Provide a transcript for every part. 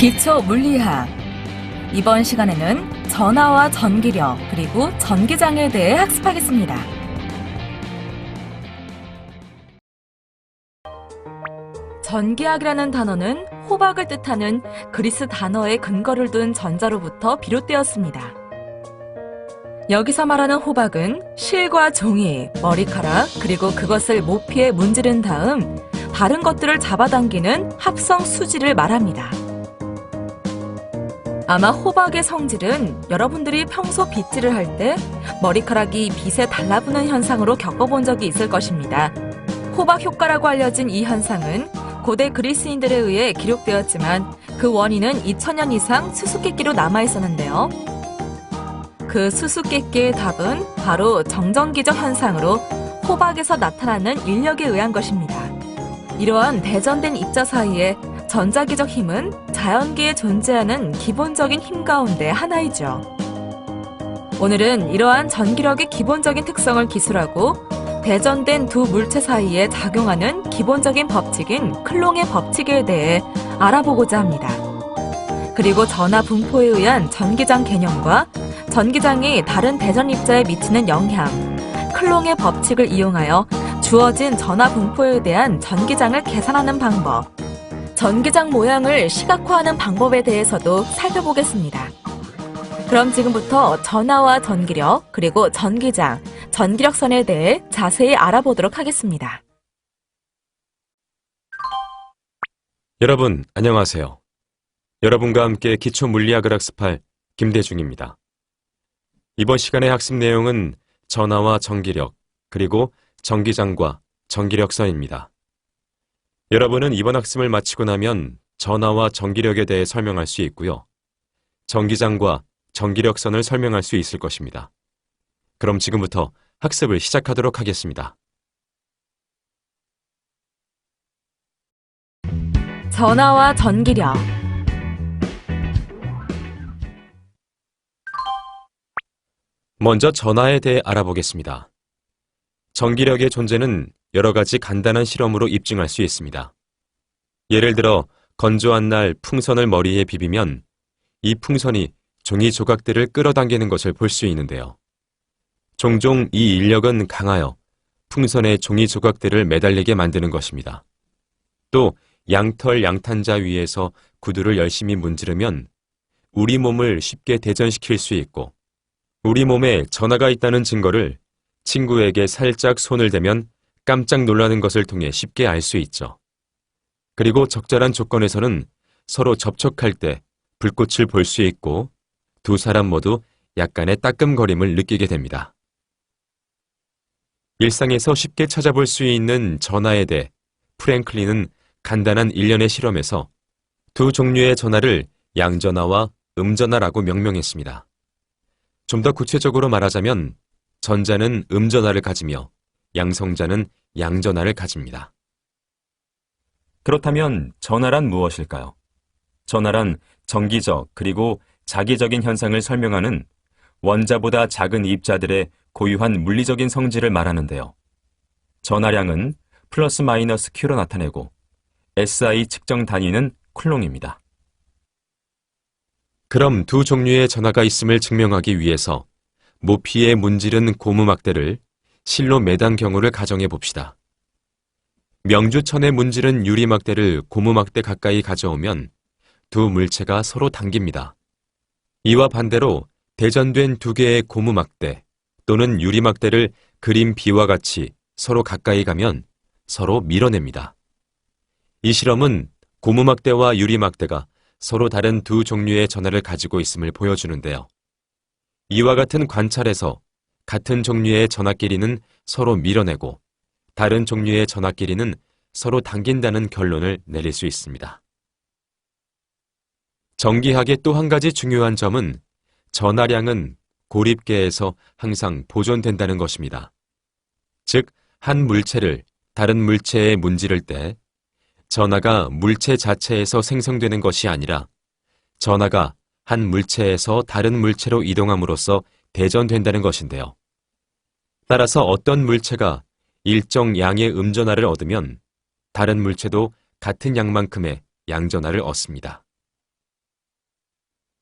기초 물리학. 이번 시간에는 전하와 전기력 그리고 전기장에 대해 학습하겠습니다. 전기학이라는 단어는 호박을 뜻하는 그리스 단어에 근거를 둔 전자로부터 비롯되었습니다. 여기서 말하는 호박은 실과 종이, 머리카락, 그리고 그것을 모피에 문지른 다음 다른 것들을 잡아당기는 합성 수지를 말합니다. 아마 호박의 성질은 여러분들이 평소 빗질을 할 때 머리카락이 빗에 달라붙는 현상으로 겪어본 적이 있을 것입니다. 호박 효과라고 알려진 이 현상은 고대 그리스인들에 의해 기록되었지만 그 원인은 2000년 이상 수수께끼로 남아있었는데요. 그 수수께끼의 답은 바로 정전기적 현상으로 호박에서 나타나는 인력에 의한 것입니다. 이러한 대전된 입자 사이에 전자기적 힘은 자연계에 존재하는 기본적인 힘 가운데 하나이죠. 오늘은 이러한 전기력의 기본적인 특성을 기술하고 대전된 두 물체 사이에 작용하는 기본적인 법칙인 클롱의 법칙에 대해 알아보고자 합니다. 그리고 전하 분포에 의한 전기장 개념과 전기장이 다른 대전 입자에 미치는 영향, 클롱의 법칙을 이용하여 주어진 전하 분포에 대한 전기장을 계산하는 방법, 전기장 모양을 시각화하는 방법에 대해서도 살펴보겠습니다. 그럼 지금부터 전하와 전기력, 그리고 전기장, 전기력선에 대해 자세히 알아보도록 하겠습니다. 여러분, 안녕하세요. 여러분과 함께 기초 물리학을 학습할 김대중입니다. 이번 시간의 학습 내용은 전하와 전기력, 그리고 전기장과 전기력선입니다. 여러분은 이번 학습을 마치고 나면 전하와 전기력에 대해 설명할 수 있고요. 전기장과 전기력선을 설명할 수 있을 것입니다. 그럼 지금부터 학습을 시작하도록 하겠습니다. 전하와 전기력. 먼저 전하에 대해 알아보겠습니다. 전기력의 존재는 여러 가지 간단한 실험으로 입증할 수 있습니다. 예를 들어 건조한 날 풍선을 머리에 비비면 이 풍선이 종이 조각들을 끌어당기는 것을 볼 수 있는데요. 종종 이 인력은 강하여 풍선에 종이 조각들을 매달리게 만드는 것입니다. 또 양털 양탄자 위에서 구두를 열심히 문지르면 우리 몸을 쉽게 대전시킬 수 있고 우리 몸에 전하가 있다는 증거를 친구에게 살짝 손을 대면 깜짝 놀라는 것을 통해 쉽게 알 수 있죠. 그리고 적절한 조건에서는 서로 접촉할 때 불꽃을 볼 수 있고 두 사람 모두 약간의 따끔거림을 느끼게 됩니다. 일상에서 쉽게 찾아볼 수 있는 전하에 대해 프랭클린은 간단한 일련의 실험에서 두 종류의 전하를 양전하와 음전하라고 명명했습니다. 좀 더 구체적으로 말하자면 전자는 음전하를 가지며 양성자는 양전하를 가집니다. 그렇다면 전하란 무엇일까요? 전하란 정기적 그리고 자기적인 현상을 설명하는 원자보다 작은 입자들의 고유한 물리적인 성질을 말하는데요. 전하량은 플러스 마이너스 Q로 나타내고 SI 측정 단위는 쿨롱입니다. 그럼 두 종류의 전하가 있음을 증명하기 위해서 모피에 문지른 고무막대를 실로 매단 경우를 가정해 봅시다. 명주천에 문지른 유리막대를 고무막대 가까이 가져오면 두 물체가 서로 당깁니다. 이와 반대로 대전된 두 개의 고무막대 또는 유리막대를 그림 B와 같이 서로 가까이 가면 서로 밀어냅니다. 이 실험은 고무막대와 유리막대가 서로 다른 두 종류의 전하를 가지고 있음을 보여주는데요. 이와 같은 관찰에서 같은 종류의 전하끼리는 서로 밀어내고 다른 종류의 전하끼리는 서로 당긴다는 결론을 내릴 수 있습니다. 전기학의 또 한 가지 중요한 점은 전하량은 고립계에서 항상 보존된다는 것입니다. 즉, 한 물체를 다른 물체에 문지를 때 전하가 물체 자체에서 생성되는 것이 아니라 전하가 한 물체에서 다른 물체로 이동함으로써 대전된다는 것인데요. 따라서 어떤 물체가 일정 양의 음전하를 얻으면 다른 물체도 같은 양만큼의 양전하를 얻습니다.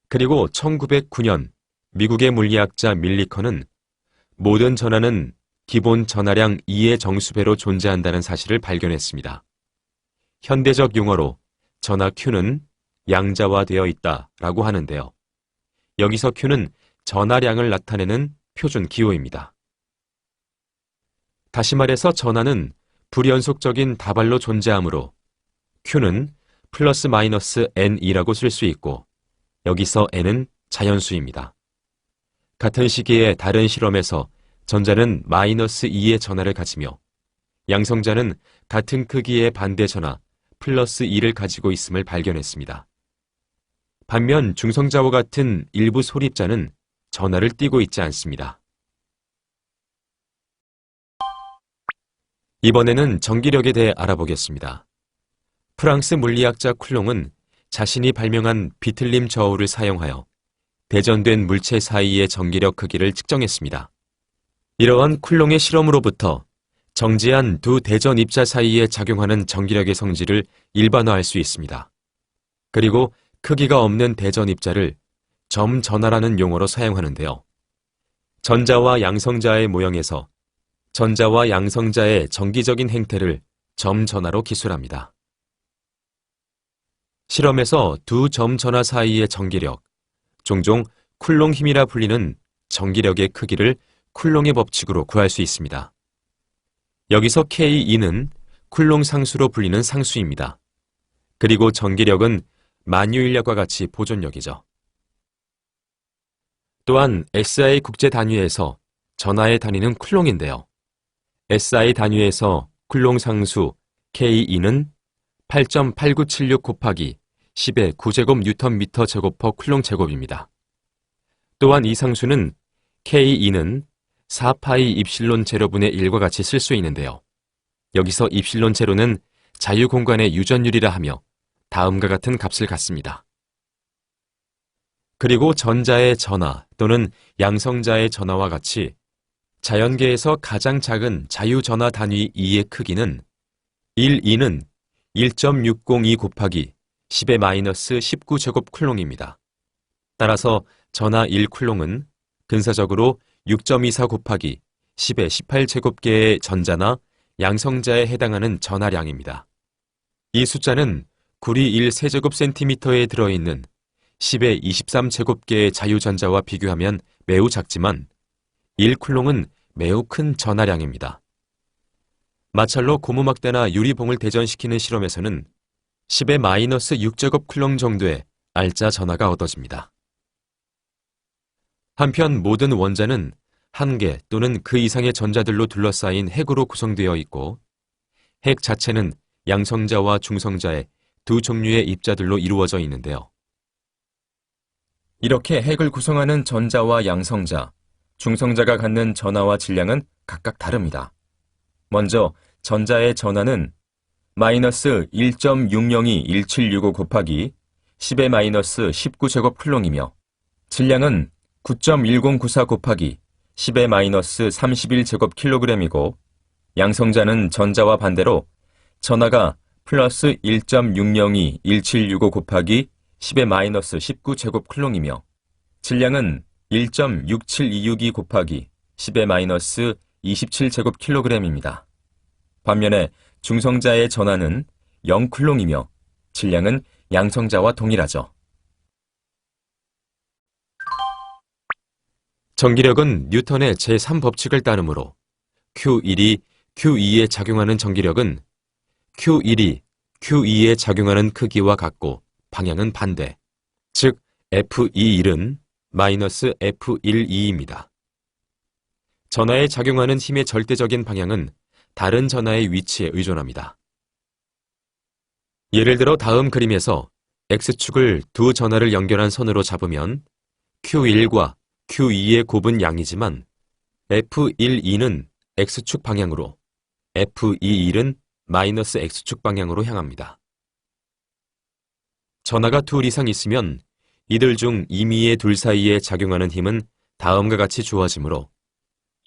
그리고 1909년 미국의 물리학자 밀리컨은 모든 전하는 기본 전하량 2의 정수배로 존재한다는 사실을 발견했습니다. 현대적 용어로 전하 Q는 양자화되어 있다라고 하는데요. 여기서 Q는 전하량을 나타내는 표준 기호입니다. 다시 말해서 전하는 불연속적인 다발로 존재하므로 Q는 플러스 마이너스 N이라고 쓸 수 있고 여기서 N은 자연수입니다. 같은 시기에 다른 실험에서 전자는 마이너스 2의 전하를 가지며 양성자는 같은 크기의 반대 전하 플러스 2를 가지고 있음을 발견했습니다. 반면 중성자와 같은 일부 소립자는 전하를 띠고 있지 않습니다. 이번에는 전기력에 대해 알아보겠습니다. 프랑스 물리학자 쿨롱은 자신이 발명한 비틀림 저울을 사용하여 대전된 물체 사이의 전기력 크기를 측정했습니다. 이러한 쿨롱의 실험으로부터 정지한 두 대전 입자 사이에 작용하는 전기력의 성질을 일반화할 수 있습니다. 그리고 크기가 없는 대전 입자를 점전하라는 용어로 사용하는데요. 전자와 양성자의 모형에서 전자와 양성자의 정기적인 행태를 점전하로 기술합니다. 실험에서 두 점전하 사이의 전기력, 종종 쿨롱 힘이라 불리는 전기력의 크기를 쿨롱의 법칙으로 구할 수 있습니다. 여기서 K2는 쿨롱 상수로 불리는 상수입니다. 그리고 전기력은 만유인력과 같이 보존력이죠. 또한 SI 국제 단위에서 전하의 단위는 쿨롱인데요. SI 단위에서 쿨롱 상수 K2는 8.8976 곱하기 10의 9제곱 뉴턴 미터 제곱 퍼 쿨롱 제곱입니다. 또한 이 상수는 K2는 4파이 입실론 제로분의 1과 같이 쓸 수 있는데요. 여기서 입실론 제로는 자유공간의 유전율이라 하며 다음과 같은 값을 갖습니다. 그리고 전자의 전하 또는 양성자의 전하와 같이 자연계에서 가장 작은 자유전하 단위 2의 크기는 1,2는 1.602 곱하기 10의 마이너스 19제곱 쿨롱입니다. 따라서 전하 1쿨롱은 근사적으로 6.24 곱하기 10의 18제곱개의 전자나 양성자에 해당하는 전하량입니다. 이 숫자는 구리 1세제곱센티미터에 들어있는 10의 23제곱개의 자유전자와 비교하면 매우 작지만 1쿨롱은 매우 큰 전하량입니다. 마찰로 고무막대나 유리봉을 대전시키는 실험에서는 10의 마이너스 6제곱 쿨롱 정도의 알짜 전하가 얻어집니다. 한편 모든 원자는 한 개 또는 그 이상의 전자들로 둘러싸인 핵으로 구성되어 있고 핵 자체는 양성자와 중성자의 두 종류의 입자들로 이루어져 있는데요. 이렇게 핵을 구성하는 전자와 양성자, 중성자가 갖는 전하와 질량은 각각 다릅니다. 먼저 전자의 전하는 마이너스 1.6021765 곱하기 10의 마이너스 19제곱 쿨롱이며 질량은 9.1094 곱하기 10의 마이너스 31제곱 킬로그램이고 양성자는 전자와 반대로 전하가 플러스 1.6021765 곱하기 10의 마이너스 19제곱 쿨롱이며 질량은 1.67262 곱하기 10의 마이너스 27제곱 킬로그램입니다. 반면에 중성자의 전하는 0쿨롱이며 질량은 양성자와 동일하죠. 전기력은 뉴턴의 제3법칙을 따르므로 Q1이 Q2에 작용하는 전기력은 Q1이 Q2에 작용하는 크기와 같고 방향은 반대, 즉 F21은 마이너스 F12입니다. 전하에 작용하는 힘의 절대적인 방향은 다른 전하의 위치에 의존합니다. 예를 들어 다음 그림에서 X축을 두 전하를 연결한 선으로 잡으면 Q1과 Q2의 곱은 양이지만 F12는 X축 방향으로, F21은 마이너스 X축 방향으로 향합니다. 전하가 둘 이상 있으면 이들 중 임의의 둘 사이에 작용하는 힘은 다음과 같이 주어지므로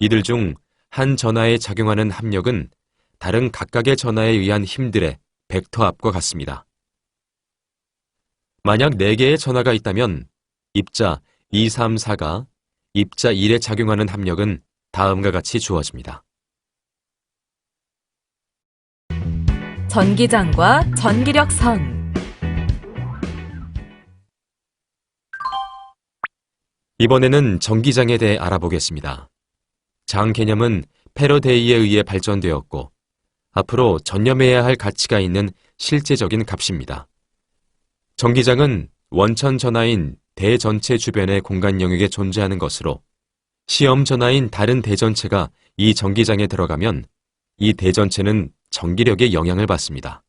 이들 중 한 전하에 작용하는 합력은 다른 각각의 전하에 의한 힘들의 벡터 합과 같습니다. 만약 4개의 전하가 있다면 입자 2, 3, 4가 입자 1에 작용하는 합력은 다음과 같이 주어집니다. 전기장과 전기력선. 이번에는 전기장에 대해 알아보겠습니다. 장 개념은 패러데이에 의해 발전되었고 앞으로 전념해야 할 가치가 있는 실제적인 값입니다. 전기장은 원천 전하인 대전체 주변의 공간 영역에 존재하는 것으로 시험 전하인 다른 대전체가 이 전기장에 들어가면 이 대전체는 전기력에 영향을 받습니다.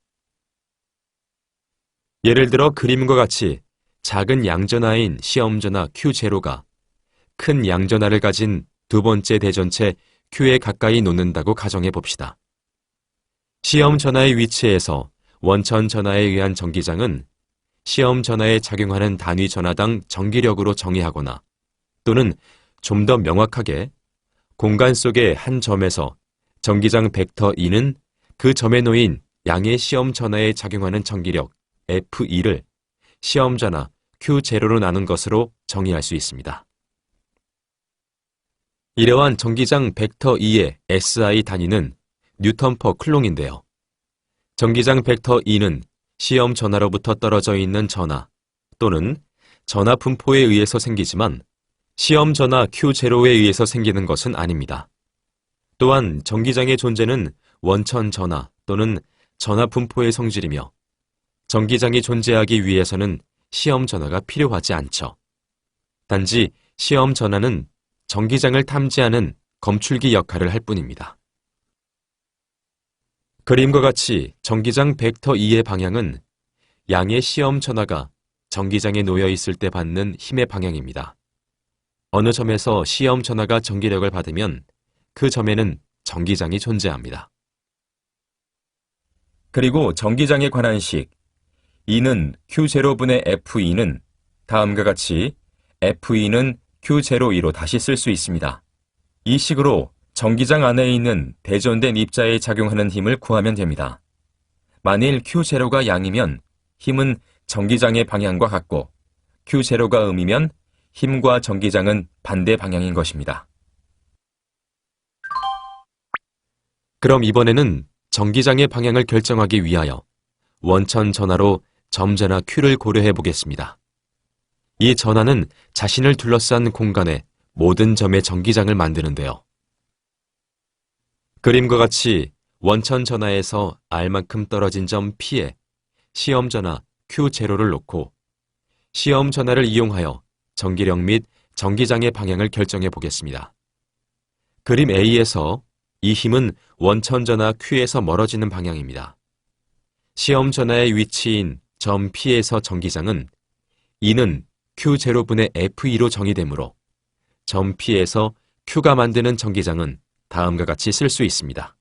예를 들어 그림과 같이 작은 양전하인 시험전하 Q0가 큰 양전하를 가진 두 번째 대전체 Q에 가까이 놓는다고 가정해 봅시다. 시험 전하의 위치에서 원천 전하에 의한 전기장은 시험 전하에 작용하는 단위 전하당 전기력으로 정의하거나 또는 좀 더 명확하게 공간 속의 한 점에서 전기장 벡터 E는 그 점에 놓인 양의 시험 전하에 작용하는 전기력 F2를 시험 전하 Q0로 나눈 것으로 정의할 수 있습니다. 이러한 전기장 벡터 E의 SI 단위는 뉴턴 퍼 클롱인데요. 전기장 벡터 E는 시험 전하로부터 떨어져 있는 전하 또는 전하 분포에 의해서 생기지만 시험 전하 Q0에 의해서 생기는 것은 아닙니다. 또한 전기장의 존재는 원천 전하 또는 전하 분포의 성질이며 전기장이 존재하기 위해서는 시험 전하가 필요하지 않죠. 단지 시험 전하는 전기장을 탐지하는 검출기 역할을 할 뿐입니다. 그림과 같이 전기장 벡터 E의 방향은 양의 시험 전하가 전기장에 놓여 있을 때 받는 힘의 방향입니다. 어느 점에서 시험 전하가 전기력을 받으면 그 점에는 전기장이 존재합니다. 그리고 전기장에 관한 식 E는 Q0분의 F2는 다음과 같이 F2는 Q02로 다시 쓸 수 있습니다. 이 식으로 전기장 안에 있는 대전된 입자에 작용하는 힘을 구하면 됩니다. 만일 Q0가 양이면 힘은 전기장의 방향과 같고 Q0가 음이면 힘과 전기장은 반대 방향인 것입니다. 그럼 이번에는 전기장의 방향을 결정하기 위하여 원천 전하로 점전하 Q를 고려해 보겠습니다. 이 전하는 자신을 둘러싼 공간의 모든 점의 전기장을 만드는데요. 그림과 같이 원천 전하에서 R만큼 떨어진 점 P에 시험 전하 Q0를 놓고 시험 전하를 이용하여 전기력 및 전기장의 방향을 결정해 보겠습니다. 그림 A에서 이 힘은 원천 전하 Q에서 멀어지는 방향입니다. 시험 전하의 위치인 점 P에서 전기장은 E는 Q0분의 F2로 정의되므로 점 P에서 Q가 만드는 전기장은 다음과 같이 쓸 수 있습니다.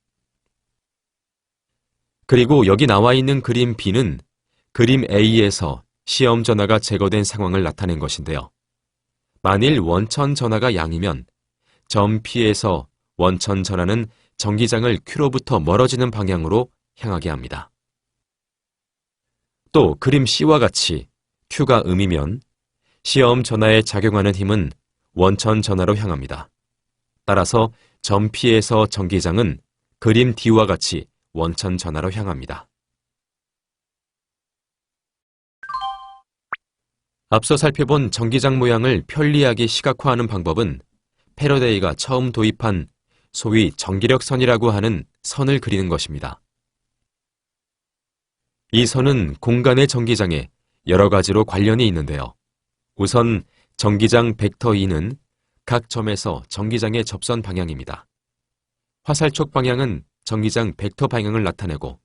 그리고 여기 나와 있는 그림 B는 그림 A에서 시험 전하가 제거된 상황을 나타낸 것인데요. 만일 원천 전하가 양이면 점 P에서 원천 전하는 전기장을 Q로부터 멀어지는 방향으로 향하게 합니다. 또 그림 C와 같이 Q가 음이면 시험 전하에 작용하는 힘은 원천 전하로 향합니다. 따라서 점 P에서 전기장은 그림 D와 같이 원천 전하로 향합니다. 앞서 살펴본 전기장 모양을 편리하게 시각화하는 방법은 패러데이가 처음 도입한 소위 전기력 선이라고 하는 선을 그리는 것입니다. 이 선은 공간의 전기장에 여러 가지로 관련이 있는데요. 우선 전기장 벡터 E는 각 점에서 전기장의 접선 방향입니다. 화살촉 방향은 전기장 벡터 방향을 나타내고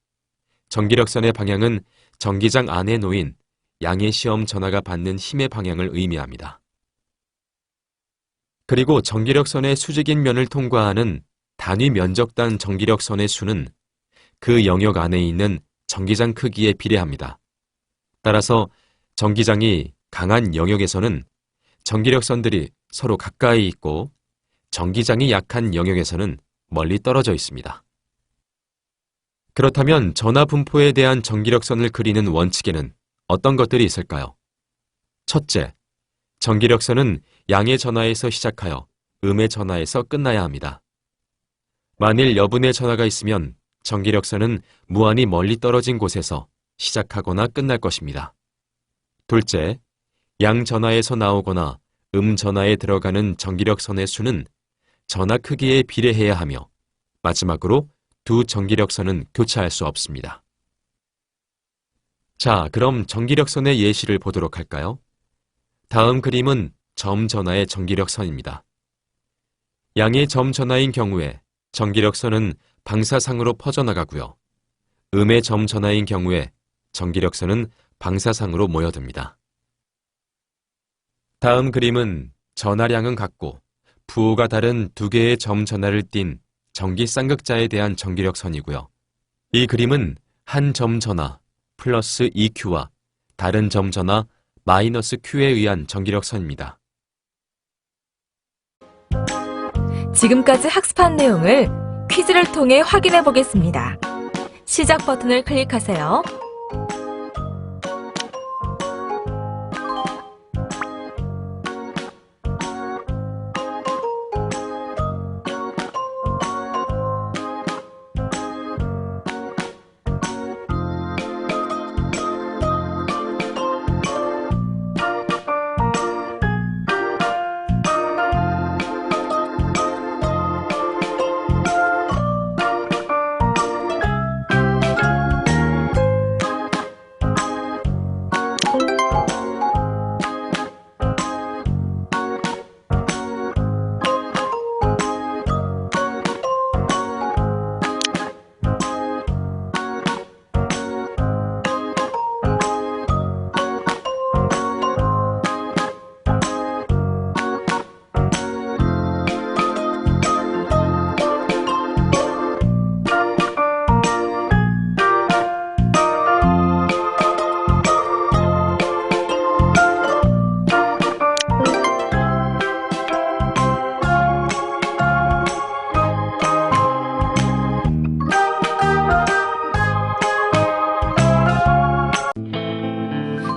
전기력선의 방향은 전기장 안에 놓인 양의 시험 전하가 받는 힘의 방향을 의미합니다. 그리고 전기력선의 수직인 면을 통과하는 단위 면적당 전기력선의 수는 그 영역 안에 있는 전기장 크기에 비례합니다. 따라서 전기장이 강한 영역에서는 전기력선들이 서로 가까이 있고 전기장이 약한 영역에서는 멀리 떨어져 있습니다. 그렇다면 전하 분포에 대한 전기력선을 그리는 원칙에는 어떤 것들이 있을까요? 첫째, 전기력선은 양의 전하에서 시작하여 음의 전하에서 끝나야 합니다. 만일 여분의 전하가 있으면 전기력선은 무한히 멀리 떨어진 곳에서 시작하거나 끝날 것입니다. 둘째, 양 전하에서 나오거나 음 전하에 들어가는 전기력선의 수는 전하 크기에 비례해야 하며 마지막으로 두 전기력선은 교차할 수 없습니다. 자, 그럼 전기력선의 예시를 보도록 할까요? 다음 그림은 점 전하의 전기력선입니다. 양의 점 전하인 경우에 전기력선은 방사상으로 퍼져나가고요. 음의 점 전하인 경우에 전기력선은 방사상으로 모여듭니다. 다음 그림은 전하량은 같고 부호가 다른 두 개의 점 전하를 띤 전기 쌍극자에 대한 전기력선이고요. 이 그림은 한 점 전하 플러스 EQ와 다른 점 전하 마이너스 Q에 의한 전기력선입니다. 지금까지 학습한 내용을 퀴즈를 통해 확인해 보겠습니다. 시작 버튼을 클릭하세요.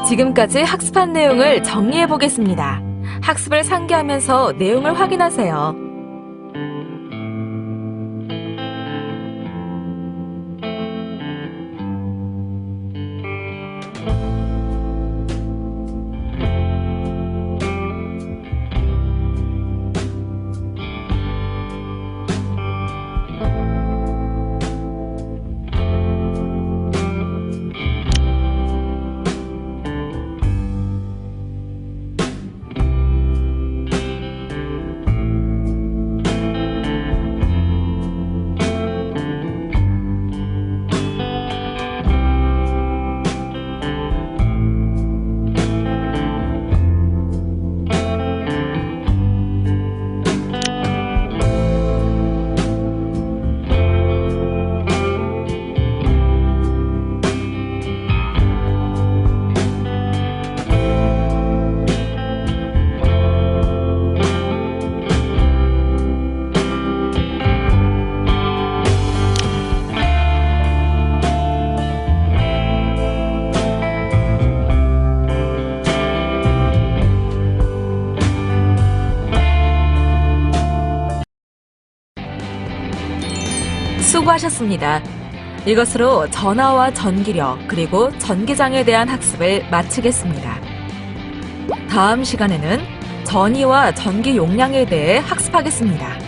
지금까지 학습한 내용을 정리해 보겠습니다. 학습을 상기하면서 내용을 확인하세요. 수고하셨습니다. 이것으로 전하와 전기력 그리고 전기장에 대한 학습을 마치겠습니다. 다음 시간에는 전위와 전기 용량에 대해 학습하겠습니다.